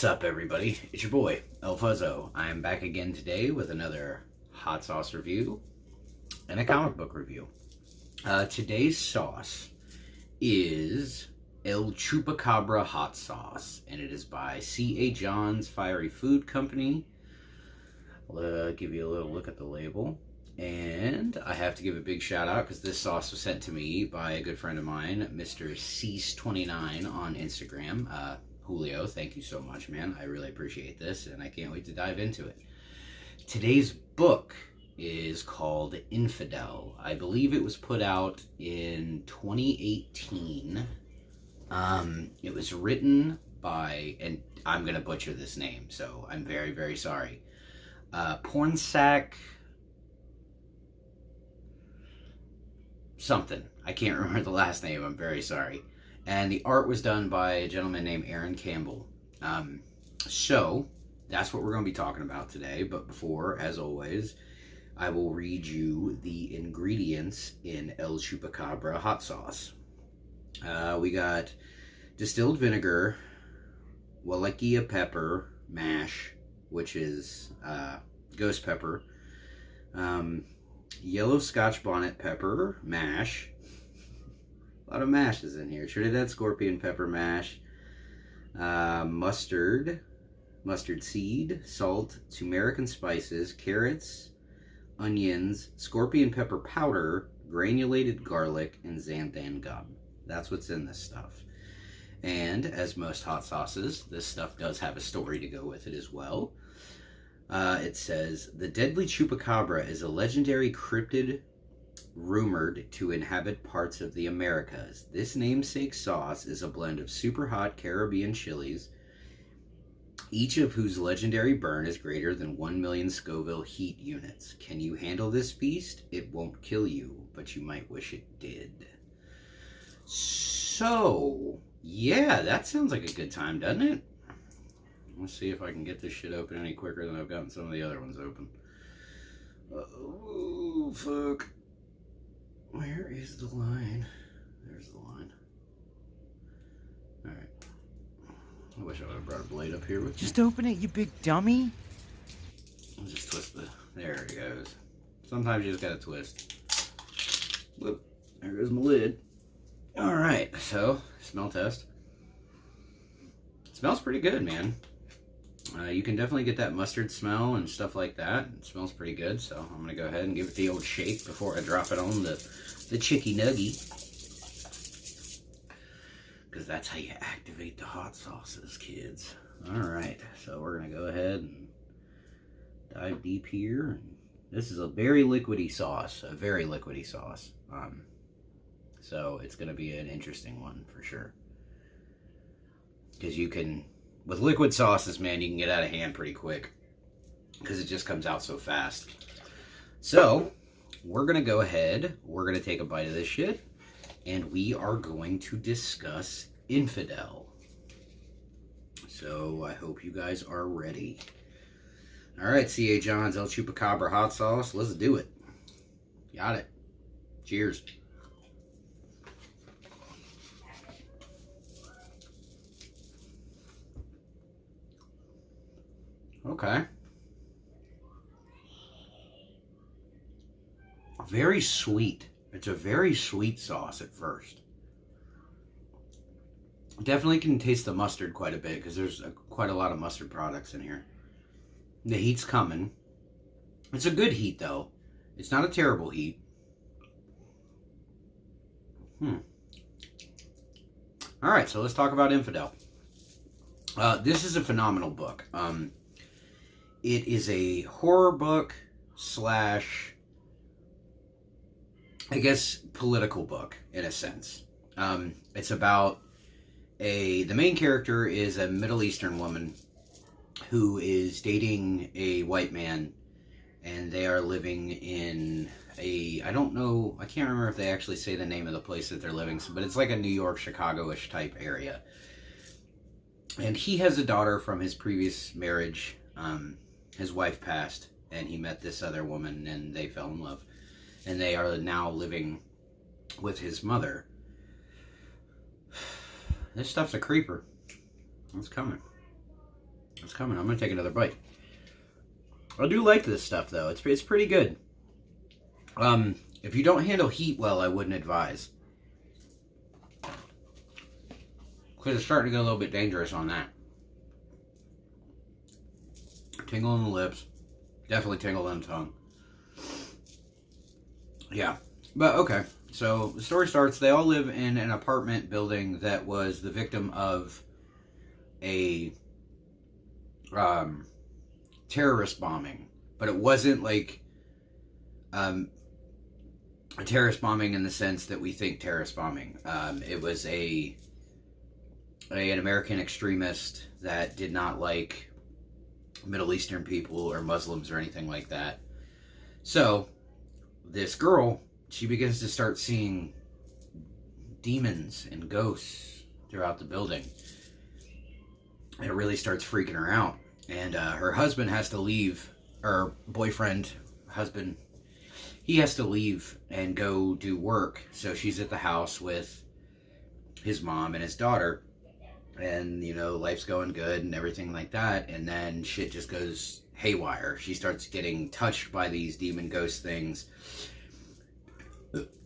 What's up, everybody? It's your boy, Elfuzzzo. I'm back again today with another hot sauce review and a comic book review. Today's sauce is El Chupacabra hot sauce, and it is by Cajohn's Firey Food Company. I'll give you a little look at the label. And I have to give a big shout out because this sauce was sent to me by a good friend of mine, Mr. Cease29 on Instagram. Julio, thank you so much, man. I really appreciate this, and I can't wait to dive into it. Today's book is called Infidel. I believe it was put out in 2018. It was written by, and I'm going to butcher this name, so I'm very, very sorry. Pornsak something. I can't remember the last name. I'm very sorry. And the art was done by a gentleman named Aaron Campbell. So that's what we're going to be talking about today. But before, as always, I will read you the ingredients in El Chupacabra hot sauce. We got distilled vinegar, Wallachia pepper mash, which is ghost pepper, yellow Scotch bonnet pepper mash. A lot of mashes in here. Trinidad scorpion pepper mash, mustard seed, salt, turmeric and spices, carrots, onions, scorpion pepper powder, granulated garlic, and xanthan gum. That's what's in this stuff. And as most hot sauces, this stuff does have a story to go with it as well. It says, the deadly Chupacabra is a legendary cryptid rumored to inhabit parts of the Americas. This namesake sauce is a blend of super hot Caribbean chilies, each of whose legendary burn is greater than 1 million Scoville heat units. Can you handle this beast? It won't kill you, but you might wish it did. So, yeah, that sounds like a good time, doesn't it? Let's see if I can get this shit open any quicker than I've gotten some of the other ones open. Oh, fuck. Where is the line? There's the line. Alright. I wish I would have brought a blade up here with me. Just open it, you big dummy. I'll just twist the... There it goes. Sometimes you just gotta twist. Whoop. There goes my lid. Alright, so, smell test. It smells pretty good, man. You can definitely get that mustard smell and stuff like that. It smells pretty good, so I'm going to go ahead and give it the old shake before I drop it on the chicky nuggy. Because that's how you activate the hot sauces, kids. Alright, so we're going to go ahead and dive deep here. This is a very liquidy sauce, a very liquidy sauce. So it's going to be an interesting one for sure. Because you can... With liquid sauces, man, you can get out of hand pretty quick because it just comes out so fast. So, we're going to go ahead, we're going to take a bite of this shit, and we are going to discuss Infidel. So, I hope you guys are ready. Alright, Cajohn's El Chupacabra hot sauce, let's do it. Got it. Cheers. Okay. Very sweet. It's a very sweet sauce at first. Definitely can taste the mustard quite a bit because there's quite a lot of mustard products in here. The heat's coming. It's a good heat though. It's not a terrible heat. Alright, so let's talk about Infidel. This is a phenomenal book. It is a horror book slash, I guess, political book in a sense. It's about the main character is a Middle Eastern woman who is dating a white man, and they are living in I don't know, I can't remember if they actually say the name of the place that they're living, but it's like a New York, Chicago-ish type area. And he has a daughter from his previous marriage. His wife passed, and he met this other woman, and they fell in love. And they are now living with his mother. This stuff's a creeper. It's coming. It's coming. I'm going to take another bite. I do like this stuff, though. It's pretty good. If you don't handle heat well, I wouldn't advise. Because it's starting to get a little bit dangerous on that. Tingle in the lips. Definitely tingle in the tongue. Yeah. But, okay. So, the story starts. They all live in an apartment building that was the victim of a terrorist bombing. But it wasn't like a terrorist bombing in the sense that we think terrorist bombing. It was an American extremist that did not like Middle Eastern people or Muslims or anything like that. So, this girl, she begins to start seeing demons and ghosts throughout the building. And it really starts freaking her out. And her husband has to leave, or boyfriend, husband, he has to leave and go do work. So she's at the house with his mom and his daughter. And, you know, life's going good and everything like that. And then shit just goes haywire. She starts getting touched by these demon ghost things.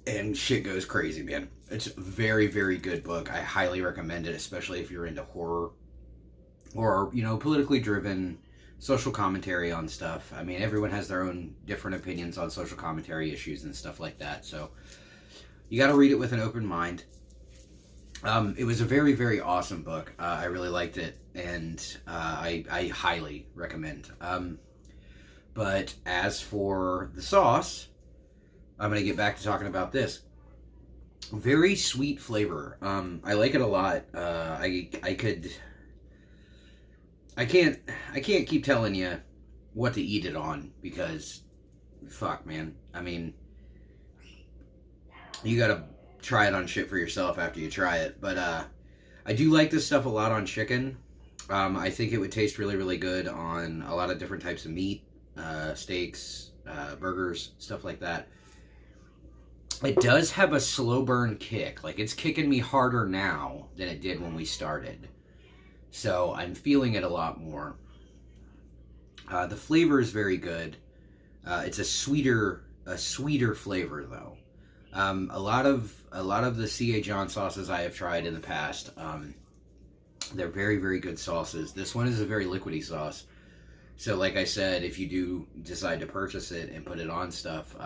And shit goes crazy, man. It's a very, very good book. I highly recommend it, especially if you're into horror. Or, you know, politically driven social commentary on stuff. I mean, everyone has their own different opinions on social commentary issues and stuff like that. So, you got to read it with an open mind. It was a very, very awesome book. I really liked it, and I highly recommend. But as for the sauce, I'm going to get back to talking about this. Very sweet flavor. I like it a lot. I can't keep telling you what to eat it on because, fuck, man. I mean, you gotta try it on shit for yourself after you try it. But I do like this stuff a lot on chicken. I think it would taste really, really good on a lot of different types of meat, steaks, burgers, stuff like that. It does have a slow burn kick. Like, it's kicking me harder now than it did when we started. So I'm feeling it a lot more. The flavor is very good. It's a sweeter flavor though. A lot of the Cajohn sauces I have tried in the past, they're very, very good sauces. This one is a very liquidy sauce. So like I said, if you do decide to purchase it and put it on stuff,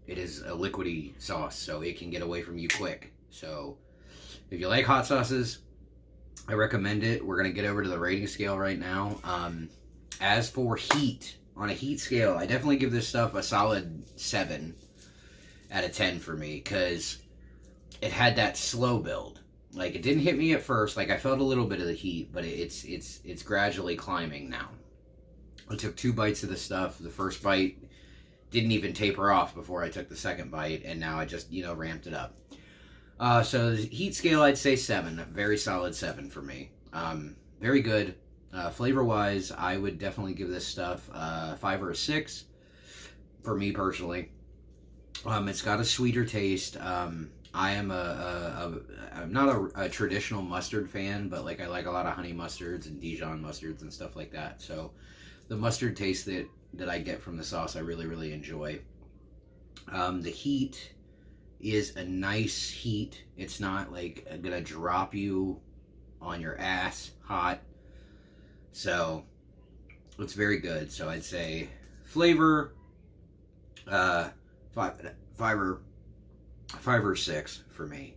it is a liquidy sauce, so it can get away from you quick. So if you like hot sauces, I recommend it. We're going to get over to the rating scale right now. As for heat, on a heat scale, I definitely give this stuff a solid 7 out of 10 for me, because it had that slow build. Like, it didn't hit me at first. Like, I felt a little bit of the heat, but it's gradually climbing now. I took 2 bites of the stuff. The first bite didn't even taper off before I took the second bite, and now I just, you know, ramped it up. So the heat scale, I'd say 7. A very solid 7 for me. Very good. Flavor-wise, I would definitely give this stuff 5 or a 6 for me personally. It's got a sweeter taste. I'm not a traditional mustard fan, but like I like a lot of honey mustards and Dijon mustards and stuff like that. So the mustard taste that I get from the sauce, I really, really enjoy. The heat is a nice heat. It's not like gonna drop you on your ass hot. So it's very good. So I'd say flavor, 5 or 6 for me.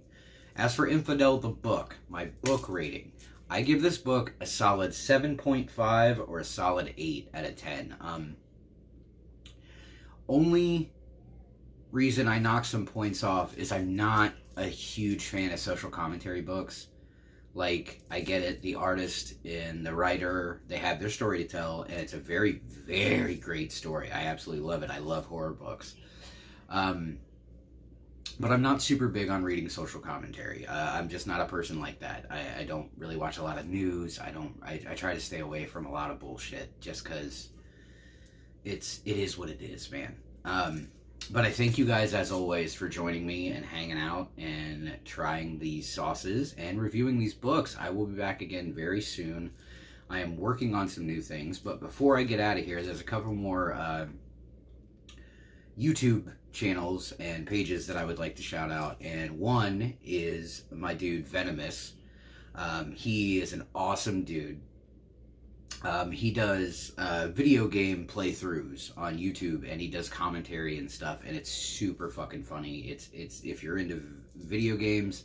As for Infidel the book, my book rating, I give this book a solid 7.5 or a solid 8 out of 10. Only reason I knock some points off is I'm not a huge fan of social commentary books. Like, I get it, the artist and the writer, they have their story to tell, and it's a very, very great story. I absolutely love it. I love horror books. But I'm not super big on reading social commentary. I'm just not a person like that. I don't really watch a lot of news. I try to stay away from a lot of bullshit just because it is what it is, man. But I thank you guys, as always, for joining me and hanging out and trying these sauces and reviewing these books. I will be back again very soon. I am working on some new things, but before I get out of here, there's a couple more YouTube channels and pages that I would like to shout out, and one is my dude Venomous. He is an awesome dude. He does video game playthroughs on YouTube, and he does commentary and stuff, and it's super fucking funny. It's if you're into video games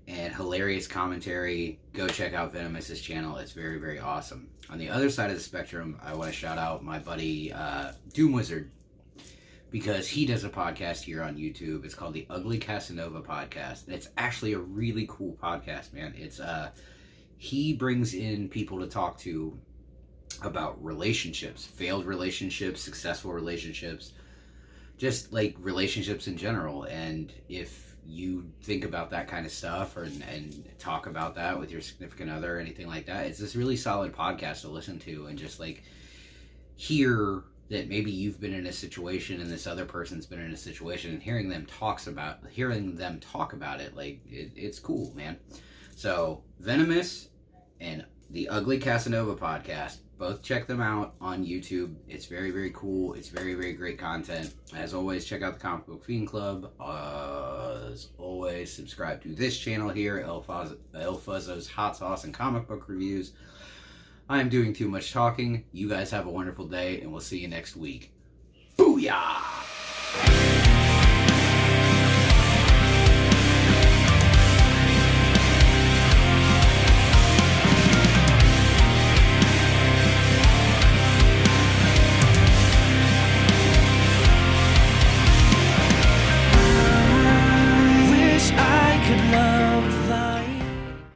and hilarious commentary, go check out Venomous's channel. It's very, very awesome. On the other side of the spectrum, I want to shout out my buddy Doom Wizard, because he does a podcast here on YouTube. It's called the Ugly Casanova Podcast, and it's actually a really cool podcast, man. It's he brings in people to talk to about relationships, failed relationships, successful relationships, just like relationships in general. And if you think about that kind of stuff and talk about that with your significant other or anything like that, it's this really solid podcast to listen to and just like hear that maybe you've been in a situation and this other person's been in a situation, and hearing them talk about it, like it's cool, man. So Venomous and the Ugly Casanova Podcast, both check them out on YouTube. It's very, very cool. It's very, very great content. As always, check out the Comic Book Fiend Club. As always, subscribe to this channel here, Elfuzzzo's Hot Sauce and Comic Book Reviews. I am doing too much talking. You guys have a wonderful day, and we'll see you next week. Booyah!